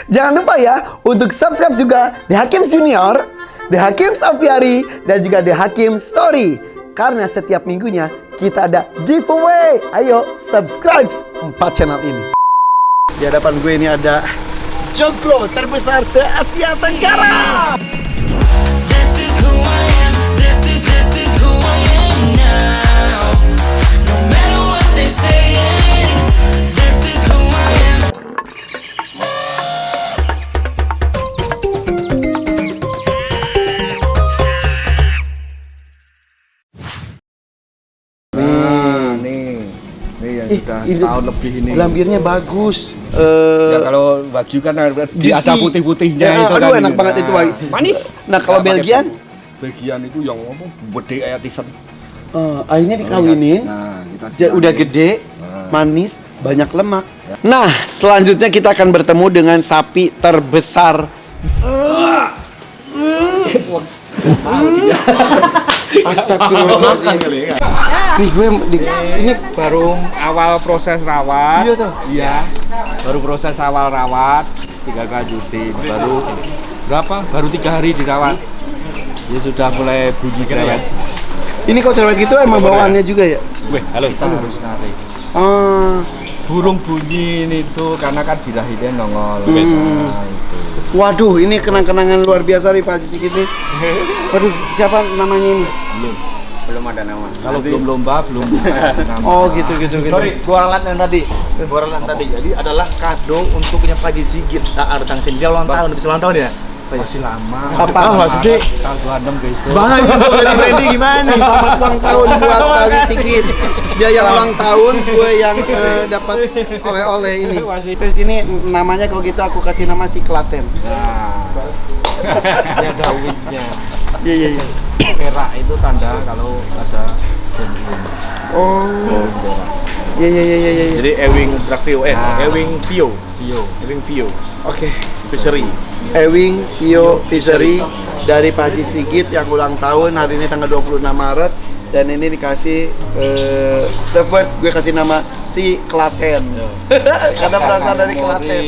Jangan lupa ya untuk subscribe juga The Hakim Junior, The Hakim Aviary, dan juga The Hakim Story. Karena setiap minggunya kita ada giveaway. Ayo subscribe 4 channel ini. Di hadapan gue ini ada joglo terbesar se-Asia Tenggara. Sudah tahun lebih ini. Lambirnya bagus. Ya kalau Wagyu kan ada putih-putihnya ya, itu aduh, kan. enak banget itu Wagyu. Manis. Nah, kalau Belgian? Belgian itu yang ngomong gede kayak tisan. Akhirnya dikawinin. Nah, kita udah gede, manis, banyak lemak. Ya. Nah, selanjutnya kita akan bertemu dengan sapi terbesar. Astagfirullahaladzim. Nih gue ini baru awal proses rawat. Iya tuh. Iya. Baru proses awal rawat, 3 lanjutin. Baru berapa? Baru 3 hari dirawat. Ya sudah mulai bunyi cerewet. Ini kok cerewet gitu emang bawaannya juga ya? Weh, halo. Kita harus narik. Burung bunyi itu karena kan birahinya nongol. Nah, itu. Waduh, ini kenang-kenangan luar biasa nih Pak Cicik ini. Waduh, siapa namanya ini? Belum ada nama. Kalau belum lomba, belum kasih nama. Oh, gitu. Sorry, gua ralat yang tadi. Jadi adalah kado untuknya Pak Haji Sigit. Tangsin dia ulang tahun, bisa ulang tahun ya? Masih lama. Apa maksudnya? Tanggal 26 besok. Bahagia dari Brandy gimana? Selamat ulang tahun buat Pak Haji Sigit. Dia yang ulang tahun, gue yang dapat oleh-oleh ini. Terus ini namanya kalau gitu aku kasih nama si Klaten. Nah. Ini ada wingnya. Iya. Perak itu tanda kalau ada genuine. Oh. Iya. Jadi Ewing Drakvio, Ewing Vio. Oke. Fishery. Ewing Vio Fishery dari Pak Haji Sigit yang ulang tahun hari ini tanggal 26 Maret. Dan ini dikasih Robert, gue kasih nama si Klaten. Karena berasal dari Klaten.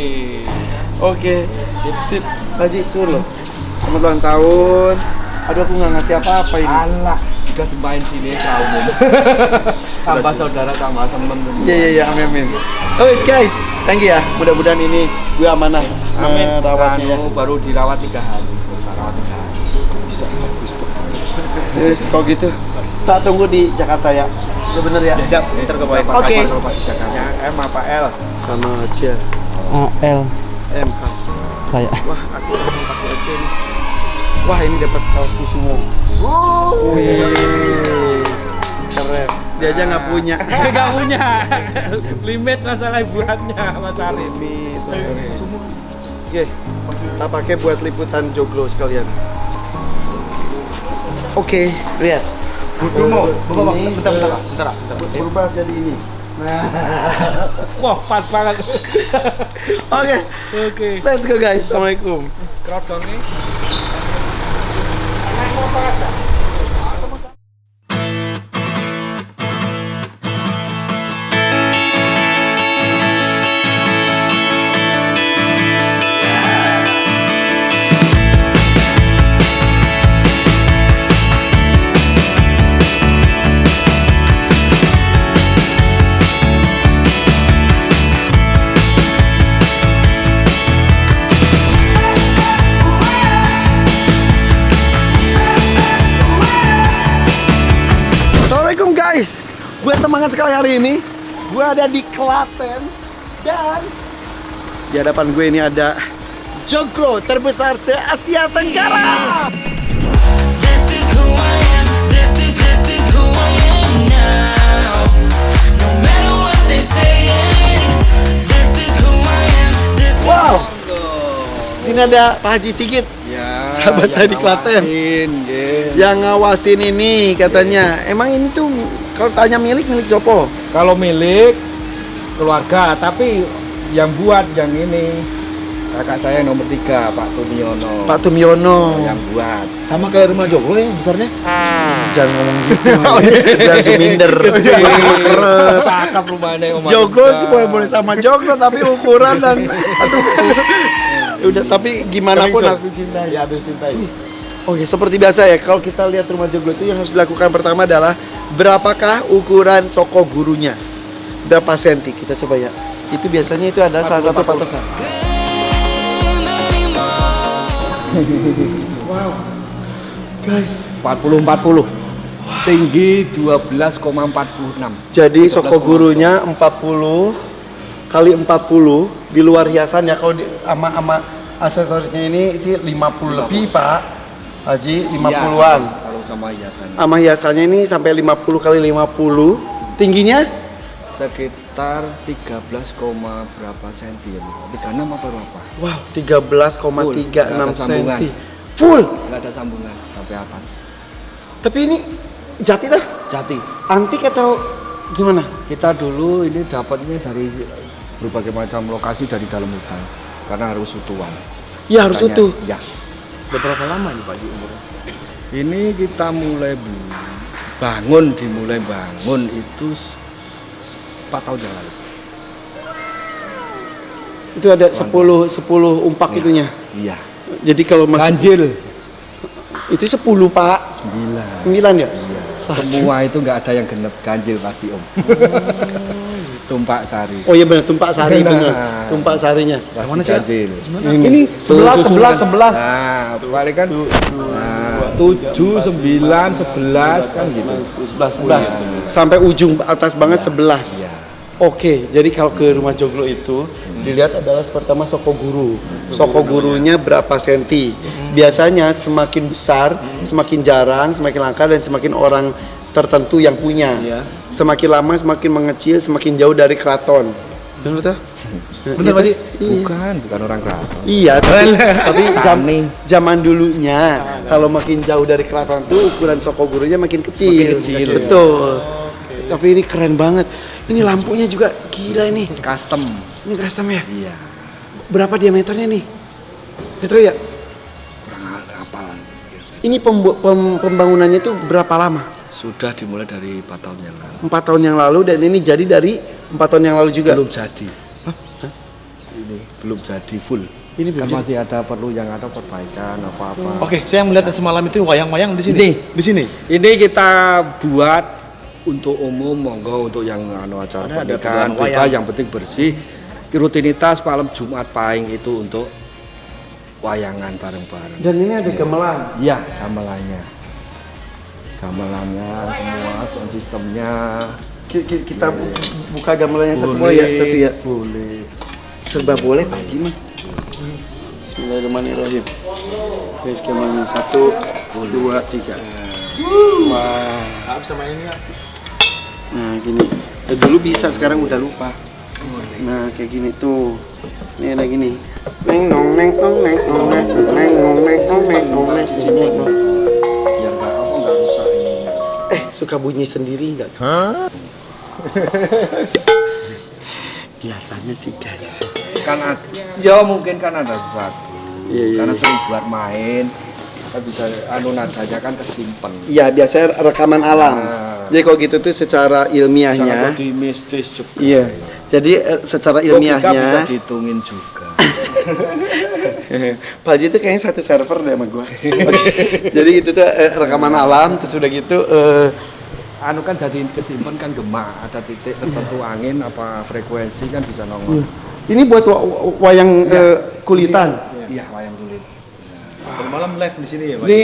Oke. Sip. Haji suruh. Selamat ulang tahun. Aduh, aku nggak ngasih apa-apa ini. Alah, udah jemain sini kau umum. Tambah saudara, tambah temen. Iya, amin. Oh guys, thank you ya. Mudah-mudahan ini gue amanah merawatnya. Baru dirawat 3 hari. Bisa bagus tuh. Yes, kalau gitu kita tunggu di Jakarta ya. Ya bener ya. Siap, ntar ke bawah. Oke. Kalau di Jakarta M apa L? Sama aja. L M khas. saya. Wah, aku mau pakai aja nih. Wah, ini dapat kaos Kusumo. Keren. Dia aja nggak punya. Nggak punya. Limit masalah buatnya, Mas Arif. Oke. Kita pakai buat liputan joglo sekalian. Oke, lihat. Kusumo. Bentar. Berubah jadi ini. Nah. Wah, pas banget. Oke. Let's go guys. Assalamualaikum. Crowd dong nih. Guys, gue semangat sekali hari ini. Gue ada di Klaten dan di hadapan gue ini ada joglo terbesar se-Asia Tenggara. Wow, sini ada Pak Haji Sigit. Ya, sahabat saya di Klaten. Yang ngawasin ini katanya. Emang ini tuh kalau tanya milik siapa? Kalau milik keluarga, tapi yang buat yang ini kakak saya nomor 3, Pak Tumiono. Pak Tumiono yang buat. Sama kayak rumah joglo ya besarnya? Jangan ngomong gitu. Jangan minder. Cakep rumahnya Om. Joglo sih boleh sama joglo, tapi ukuran dan aduh. Udah, tapi gimana pun Coming harus soon. dicintai. Ya, harus cintai. Oke, seperti biasa ya, kalau kita lihat rumah joglo itu yang harus dilakukan pertama adalah berapakah ukuran soko gurunya? Berapa senti? Kita coba ya. Itu biasanya itu adalah salah satu patokan. Wow. Guys, 40 tinggi 12,46. jadi soko gurunya 40 kali 40 di luar hiasan ya, kalau sama aksesorisnya ini sih 50 lebih Pak Haji, 50-an. Iya, kalau sama hiasan Sama hiasannya ini sampai 50 kali 50. Tingginya sekitar 13, berapa senti ya? 36 apa berapa? wow, 13,36 Nggak ada sambungan. cm. Full. Nggak ada sambungan sampai atas. Tapi ini jati dah? Jati. Antik atau gimana? Kita dulu ini dapatnya dari berbagai macam lokasi dari dalam hutan karena harus utuhan. Ya harus Makanya, utuh. Ya. Berapa lama nih Pak Haji umurnya? Ini kita mulai dimulai bangun itu 4 tahun yang lalu. Itu ada 10 umpak Iya. itunya. Iya. Jadi kalau masuk Ganjil itu 10 Pak. 9 ya? Iya. Satu. Semua itu nggak ada yang genep, ganjil pasti Om. Tumpak sari. Oh iya benar, tumpak sari Nah. benar. Tumpak sarinya. Pasti mana sih, ganjil. Ini 11. Nah, paling kan 7, 9, 11 kan gitu. 11. Sampai ujung atas banget 11. Iya. Oke, jadi kalau ke rumah joglo itu dilihat adalah pertama soko guru. Soko gurunya berapa senti? Biasanya semakin besar, semakin jarang, semakin langka dan semakin orang tertentu yang punya. Iya. Semakin lama semakin mengecil, semakin jauh dari keraton. Benar betul? Bener Pak Haji? Bukan orang keraton. Iya, tapi Tani. zaman dulunya kalau makin jauh dari keraton tuh ukuran soko gurunya makin kecil. Makin kecil. Betul. Tapi ini keren banget. Ini lampunya juga gila ini. Custom. Ini custom ya? Iya. Berapa diameternya nih? Itu ya? Kurang hafalan. Ini pembangunannya itu berapa lama? Sudah dimulai dari 4 tahun yang lalu. 4 tahun yang lalu dan ini jadi dari 4 tahun yang lalu juga. Belum jadi. Ini belum jadi full. Ini belum Kan jadi. masih ada perlu yang ada perbaikan apa-apa. Oke, saya melihat semalam itu wayang-wayang di sini. Ini. Di sini. Ini kita buat untuk umum, monggo untuk yang acara Ada pernikahan, wayang. bebas, yang penting bersih. Rutinitas malam Jumat Pahing itu untuk wayangan bareng-bareng. Dan ini ada gamelan. Iya, gamelannya. Gamelannya semua, sound sistemnya. Kita buka gamelannya satu boleh ya? Satu ya? Boleh. Serba boleh Pak Haji mah. Bismillahirrahmanirrahim. Guys, gamelannya 1, 2, 3. Wah. Nggak bisa mainnya. Nah gini. Dulu bisa, sekarang udah lupa. Nah kayak gini tuh. Ini ada gini. Neng nong neng nong neng nong neng neng nong neng nong neng nong neng. Di sini tuh. Biar nggak rusak ini. Suka bunyi sendiri nggak? Biasanya sih guys. Kan ya mungkin kan ada sesuatu. Iya, iya, Karena iya. sering buat main, kita bisa nadanya kan kesimpan. Iya biasanya rekaman alam. Nah. Jadi kalau gitu tuh secara Jangan ilmiahnya. di mistis juga. Iya. Jadi secara Logika bisa ilmiahnya. dihitungin juga. Pak Haji itu kayaknya satu server deh sama gua. Jadi itu tuh rekaman alam terus udah gitu Anu kan jadi kesimpan kan gemak, ada titik tertentu angin apa frekuensi kan bisa nongol. ini buat wayang kulitan. Iya, wayang kulit. Malam live di sini ya Pak? Ini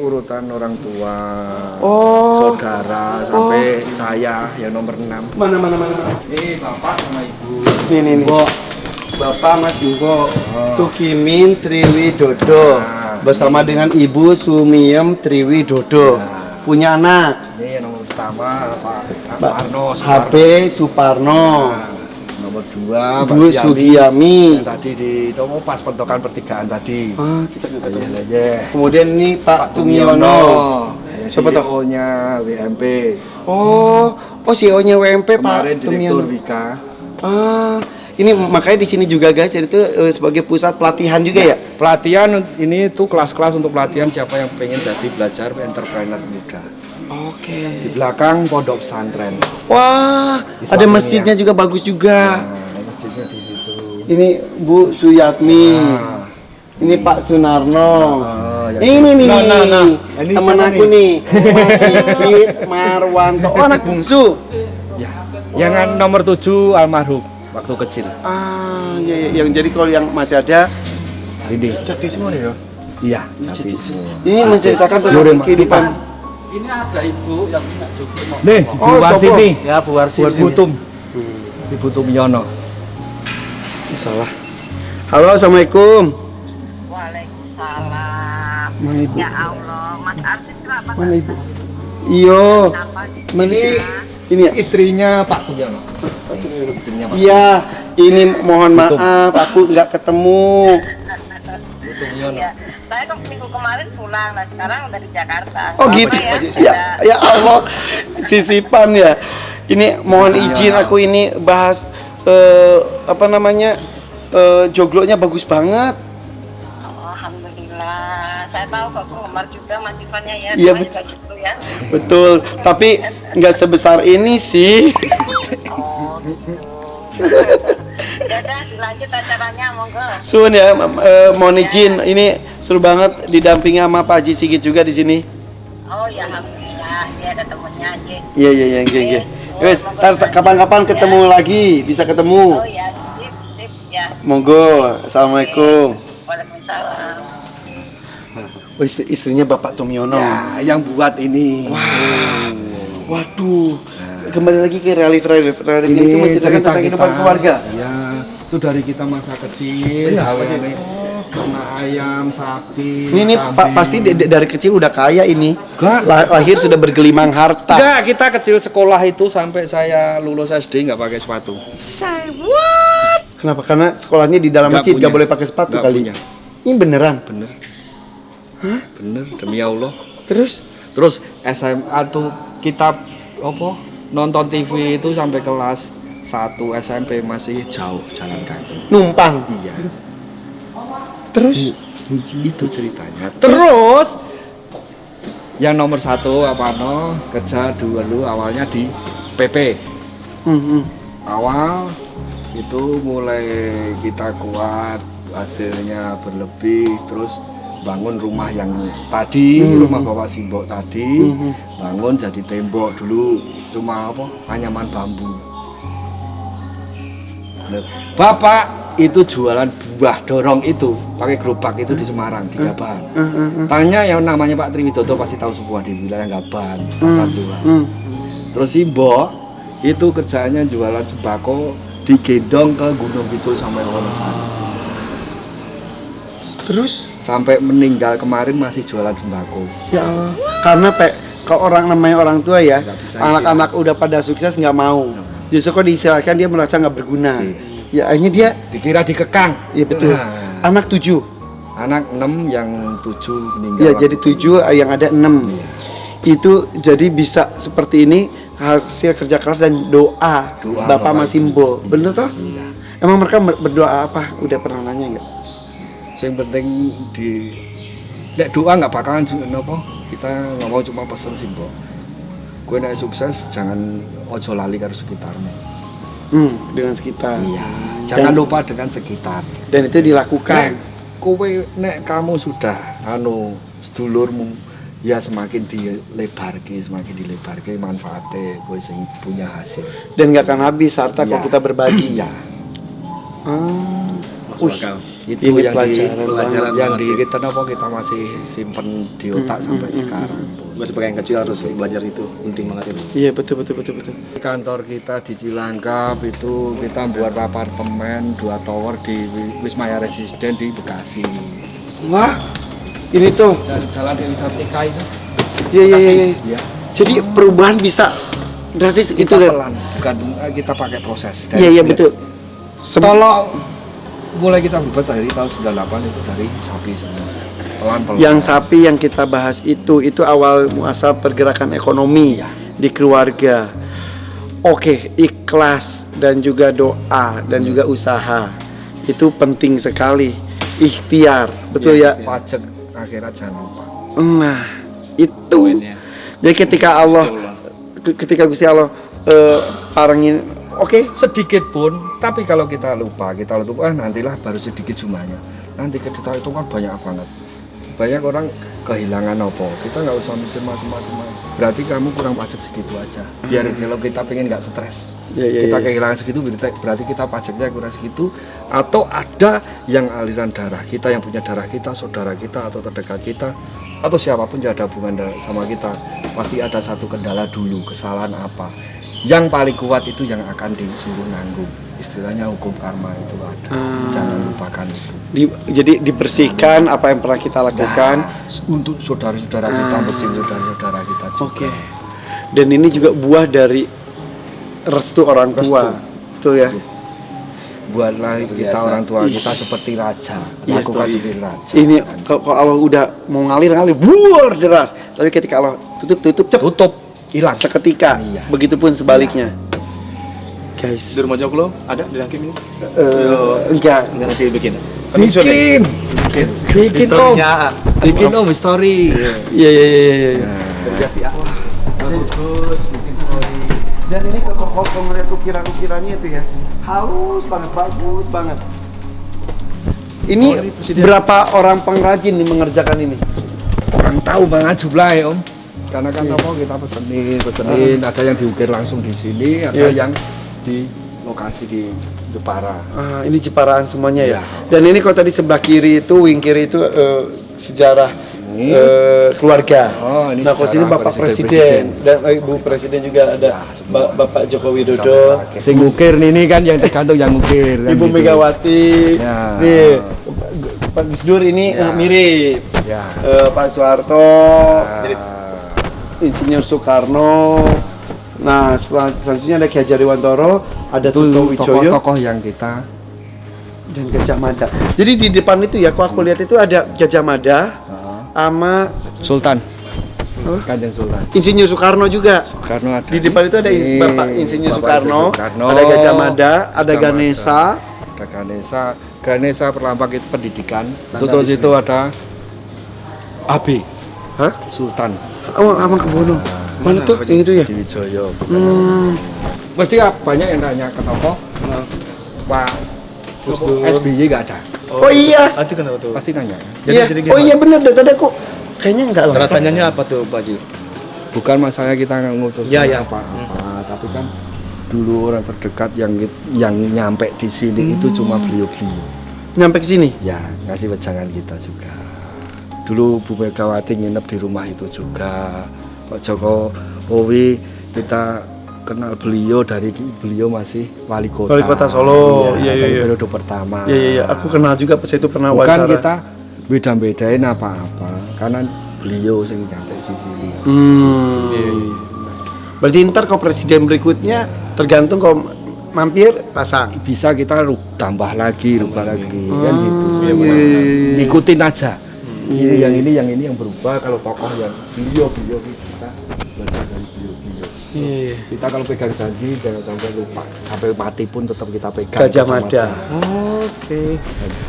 urutan orang tua, Oh. saudara sampai saya yang nomor 6. Mana. Ini bapak sama ibu. Nih. Bapak Mas Jumbo, Tukimin Triwidodo bersama dengan Ibu Sumiem Triwidodo. Punya anak Ini yang nomor pertama Pak Arno HP Suparno. Nomor 2 Bu Sugiyami. yang tadi di Tomo pas pentokan pertigaan tadi. Kita nggak tahu. Iya. Kemudian ini Pak Tumiono. Siapa tuh? CEO-nya WMP. Oh CEO-nya WMP Pak Kemarin Direktur Tumiono. Wika. Ini makanya di sini juga guys, itu sebagai pusat pelatihan juga ya. Pelatihan ini tuh kelas-kelas untuk pelatihan siapa yang pengen jadi belajar entrepreneur muda. Oke. Di belakang pondok pesantren. Wah, Di ada sampingnya. masjidnya juga bagus juga. Nah, masjidnya di situ. Ini Bu Suyatmi. Nah, Ini Pak Sunarno. Oh, ya. Ini nih, Nah. Ini teman siapa aku nih, Mas Sigit Marwanto. Oh, anak bungsu. Ya. Yang nomor 7 almarhum waktu kecil. Ah, iya, yang jadi kalau yang masih ada, Ini. Jati semua nih ya. Iya, jadi semua. ini menceritakan tentang Nurul, kehidupan. Ini ada ibu yang minta juga. Nih, Oh, Bu Warsini. Ya, Bu Warsini. Ibu Tum. Ibu Tumyono. Salah. Halo, assalamualaikum. Waalaikumsalam. Mana ibu? Ya Allah, Mas Artis kenapa? Mana ibu? Iyo. Kenapa sih? Mana sih? Ini ya? Istrinya Pak Tumyono. Istrinya Pak Iya, ini mohon maaf, aku nggak ketemu. Tumyono. Ya, saya minggu kemarin pulang, nah sekarang udah di Jakarta. Oh Apa gitu. ya? Ya Allah, sisipan ya. Ini mohon izin aku ini bahas apa namanya? Joglonya bagus banget. Oh, alhamdulillah. Saya tahu kok penggemar juga Mas Ivannya ya. Iya, Saya betul. juga gitu ya. Betul, tapi nggak sebesar ini sih. Oh, gitu. Ya udah, dilanjut acaranya, monggo. Sun ya, mohon izin. Ini seru banget didampingi sama Pak Haji Sigit juga di sini. Oh ya, alhamdulillah. Dia ada temennya aja. Iya, iya. Wes, kapan-kapan ketemu lagi, bisa ketemu. Oh ya, sip ya. Monggo, assalamualaikum. Waalaikumsalam. Oh, istrinya Bapak Tumyono. Ya, yang buat ini. Waduh, kembali lagi ke realita itu menceritakan cerita tentang kehidupan kita. keluarga. Iya, itu dari kita masa kecil. Iya, gaweane ternak ayam, sapi. Ini kambing. Pak pasti dari kecil udah kaya ini. Enggak. Lahir sudah bergelimang harta. Enggak, kita kecil sekolah itu sampai saya lulus SD nggak pakai sepatu. Kenapa? Karena sekolahnya di dalam Nggak masjid, nggak punya. boleh pakai sepatu Nggak kali. punya. Ini beneran. Bener. Bener, demi Allah. Terus SMA tuh kita apa? Nonton TV itu sampai kelas 1 SMP masih jauh jalan kaki. numpang. Iya. Terus Itu ceritanya. Terus yang nomor 1 apa no? Kerja dulu awalnya di PP. Awal itu mulai kita kuat, hasilnya berlebih, terus bangun rumah yang tadi, rumah Bapak Simbok tadi, bangun jadi tembok dulu, cuma apa? Anyaman bambu. Nah, Bapak itu jualan buah dorong itu, pakai gerobak itu di Semarang, di Gabahan. Tanya yang namanya Pak Triwidodo pasti tahu semua di wilayah Gabahan, pasar jual. Terus Simbok itu kerjaannya jualan sembako digendong ke Gunung Kidul sampai Wonosari. Terus Sampai meninggal kemarin masih jualan sembako. ya Allah. Karena kalau orang namanya orang tua ya, Nggak bisa anak-anak udah pada sukses nggak mau. Justru kok diistilahkan dia merasa nggak berguna. Oke. Ya akhirnya dia, Dikira dikekang. ya betul. Nah, Anak 7. anak 6 yang 7 meninggal. Ya waktu jadi 7 yang ada 6. Itu jadi bisa seperti ini hasil kerja keras dan doa, Doa Bapak Bapak Mas Simbo. Bener toh? Iya. Emang mereka berdoa apa? Udah pernah nanya nggak? Yang penting di nek doa nggak bakalan nopo, kita nggak mau cuma pesen Simbo. Gue nek sukses jangan ojo lali karo sekitarmu. Dengan sekitar. Iya. Jangan Dan- lupa dengan sekitar. Dan itu dilakukan. Kowe nek kamu sudah sedulurmu ya semakin dilebarke manfaatnya kowe sing punya hasil. Dan nggak akan habis harta kalau Iya. kita berbagi. Iya. Masuk Wih, akal. Itu ini yang pelajaran pelajaran yang banget di sih. kita nopo kita masih simpen di otak sampai sekarang. Gue sebagai yang kecil harus belajar itu, penting banget itu. Iya betul. Kantor kita di Cilangkap itu kita buat apartemen 2 tower di Wismaya Residen di Bekasi. Wah, ini tuh. Dari Jalan Dewi Sartika itu. Iya. Ya. Jadi perubahan bisa drastis itu Kita deh. pelan, bukan kita pakai proses. Iya betul. Kalau mulai kita buat dari tahun 98 itu dari sapi semua. Pelan-pelan. Yang sapi yang kita bahas itu awal muasal pergerakan ekonomi di keluarga. Oke, ikhlas dan juga doa dan juga usaha itu penting sekali. Ikhtiar, betul ya? Pajak akhirat jangan lupa. Nah, itu. Jadi ketika Gusti Allah parangin, oke, Sedikit pun, tapi kalau kita lupa nantilah baru sedikit jumlahnya. nanti kita itu kan banyak banget. Banyak orang kehilangan apa, kita nggak usah mikir macam-macam. Berarti kamu kurang pajak segitu aja. Biar kalau kita pengen nggak stres, kita kehilangan segitu, berarti kita pajaknya kurang segitu. Atau ada yang aliran darah kita, yang punya darah kita, saudara kita atau terdekat kita, atau siapapun yang ada hubungan sama kita, pasti ada satu kendala dulu, kesalahan apa. Yang paling kuat itu yang akan disuruh nanggung. Istilahnya hukum karma itu ada. Jangan lupakan itu. Jadi dibersihkan apa yang pernah kita lakukan Untuk saudara-saudara kita, bersihin saudara-saudara kita juga. Oke. Dan ini juga buah dari restu orang tua. Betul ya? Buatlah kita orang tua kita seperti raja. Yes, Lakukan seperti raja. Ini kalau Allah udah mau ngalir buar deras. Tapi ketika Allah tutup cep, Tutup, hilang. seketika. Iya. Begitupun sebaliknya. Guys, Di rumah Joglo ada di Hakim ini? enggak. Enggak nanti bikin. Bikin om. Historinya. Bikin om story. Iya. Berjati Allah. Bagus, bikin story. Dan ini kalau ngeliat ukiran-ukirannya itu ya, halus banget, bagus banget. Ini berapa orang pengrajin nih mengerjakan ini? Kurang tahu banget jumlahnya om. Karena kan apa kita pesenin. Ada yang diukir langsung di sini, ada yang di lokasi di Jepara. Ini Jeparaan semuanya ya. Ya. Dan ini kalau tadi sebelah kiri itu, wing kiri itu sejarah keluarga. Oh, ini nah, kalau sini sejarah Bapak Presiden dan Ibu Presiden juga ada. Bapak Joko Widodo. Sing ngukir ini kan yang tergantung yang ngukir. Ibu Megawati. Ya. Nih, Pak Gus Dur ini mirip. Ya. Pak Soeharto. Insinyur Soekarno. Nah, selanjutnya ada Ki Hajar Dewantara, ada Suto Wijoyo, tokoh-tokoh yang kita dan Gajah Mada. Jadi di depan itu ya, kalau aku lihat itu ada Gajah Mada sama Sultan. Kanjeng Sultan. Insinyur Soekarno juga. Soekarno ada. Di depan itu ada Bapak Insinyur Bapak Soekarno, Soekarno, ada Gajah Mada, ada Gajah Ganesha. Ada Ganesha perlambang itu pendidikan. Terus itu ada AB. Hah? Sultan. Oh, Hamengkubuwono. Mana tuh? Yang itu ya? Di Wijoyo. Mesti banyak yang nanya kenapa Pak Gus Dur SBY nggak ada. Oh iya. Itu kenapa tuh? Pasti nanya. Iya. Oh iya benar, dari tadi aku kayaknya enggak lah. Tanda tanyanya apa tuh Pak Haji? Bukan masalah kita ngutus Ya. apa-apa, tapi kan dulu orang terdekat yang nyampe di sini itu cuma beliau-beliau. Nyampe ke sini? Ya, ngasih wejangan kita juga. Dulu Bu Megawati nginep di rumah itu juga. Pak Jokowi kita kenal beliau dari beliau masih wali kota. Wali kota Solo. Iya, Iya. periode pertama. Iya. Aku kenal juga pas itu pernah Bukan wawancara. kita beda-bedain apa-apa, karena beliau sing nyampe di sini. Berarti ntar kalau presiden berikutnya tergantung kalau mampir pasang. Bisa kita tambah lagi, rubah lagi, kan gitu. Iya. Ikutin aja. Ini yang berubah. Kalau tokoh yang beliau kita belajar dari beliau. Iya. Kita kalau pegang janji jangan sampai lupa, sampai mati pun tetap kita pegang. Gajah Mada. Oke.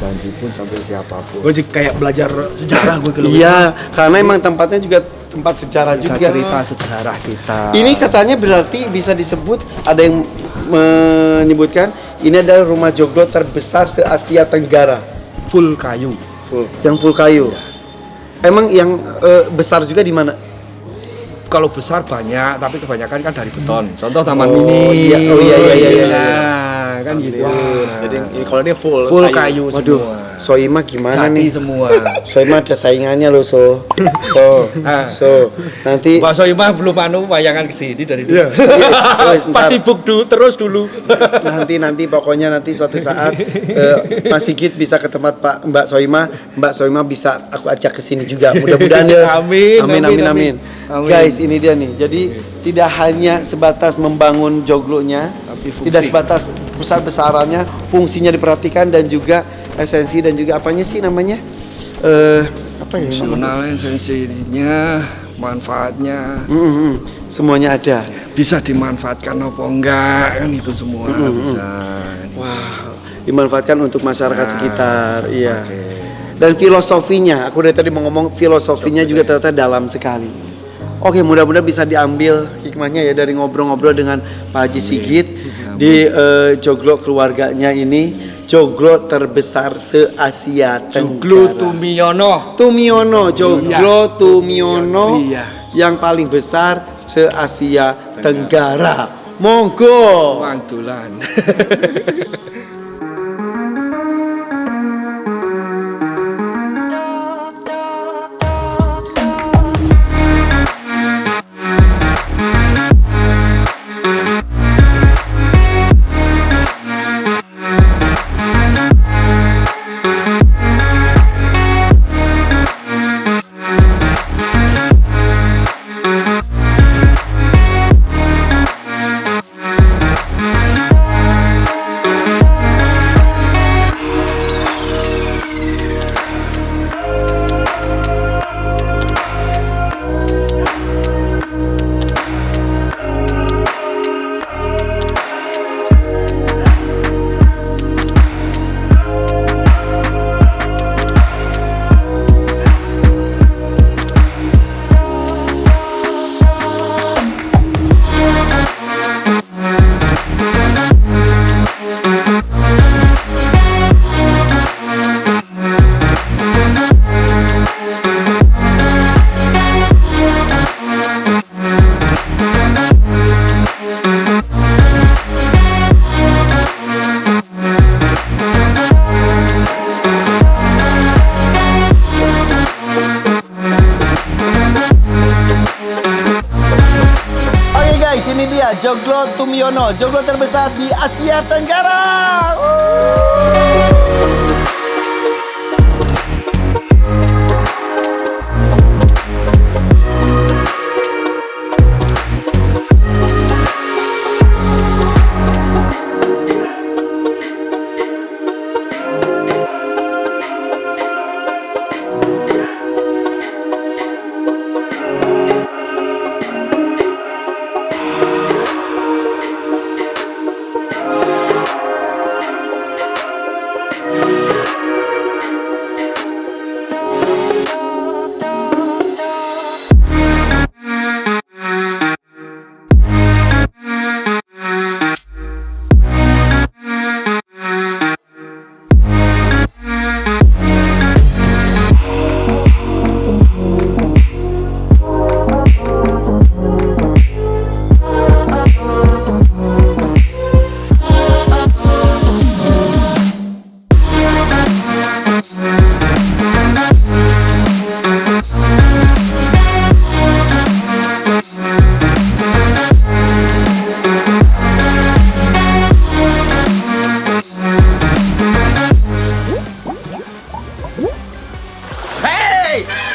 Janji pun sampai siapapun. Gue juga kayak belajar sejarah gue kalau Iya, karena emang tempatnya juga tempat sejarah Kita juga. cerita sejarah kita. Ini katanya berarti bisa disebut, ada yang menyebutkan ini adalah rumah joglo terbesar se-Asia Tenggara. full kayu. Yang full kayu. Emang yang besar juga di mana? Kalau besar banyak, tapi kebanyakan kan dari beton. Contoh Taman Oh, Mini. iya. Oh, iya. Nah, kan gitu. Jadi kalau ini full Kayu Waduh, semua. Soima gimana Jati nih? semua. Soima ada saingannya loh, nanti Pak Soimah belum wayangan kesini dari dulu. Wes, Pas ntar. sibuk terus dulu. nanti pokoknya nanti suatu saat Mas Sigit bisa ke tempat Mbak Soima bisa aku ajak ke sini juga. Mudah-mudahan ya. Amin. Guys, ini dia nih. Jadi tidak hanya sebatas membangun joglonya, Tapi fungsi. tidak sebatas besar-besarannya, fungsinya diperhatikan dan juga esensi dan juga apanya sih namanya? Apa ya? Fungsionalnya, esensinya, manfaatnya Semuanya ada. bisa dimanfaatkan apa enggak kan itu semua bisa. Wah, dimanfaatkan untuk masyarakat sekitar. bisa Iya. dipakai. Dan filosofinya, aku dari tadi mau ngomong filosofinya juga ternyata dalam sekali. Oke, mudah-mudahan bisa diambil hikmahnya ya dari ngobrol-ngobrol dengan Pak Haji Sigit di joglo keluarganya ini. joglo terbesar se-Asia Joglo Tenggara. Tumiono. Joglo Tumiono Iya. yang paling besar se-Asia Tenggara. Monggo. Mantulan. Oke guys, ini dia joglo Tumiono, joglo terbesar di Asia Tenggara.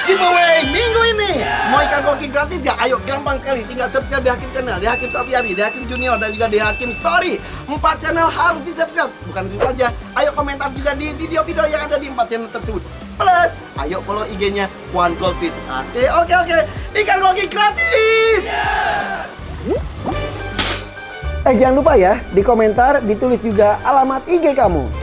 Giveaway minggu ini mau ikan koki gratis ya? Ayo gampang sekali, tinggal subscribe di Hakim Channel, di Hakim Sofiari, di Hakim Junior dan juga di Hakim Story. 4 channel harus di subscribe. Bukan itu saja, ayo komentar juga di video-video yang ada di 4 channel tersebut. Plus, ayo follow IG-nya One Goldfish. Oke, ikan koki gratis. Jangan lupa ya, di komentar ditulis juga alamat IG kamu.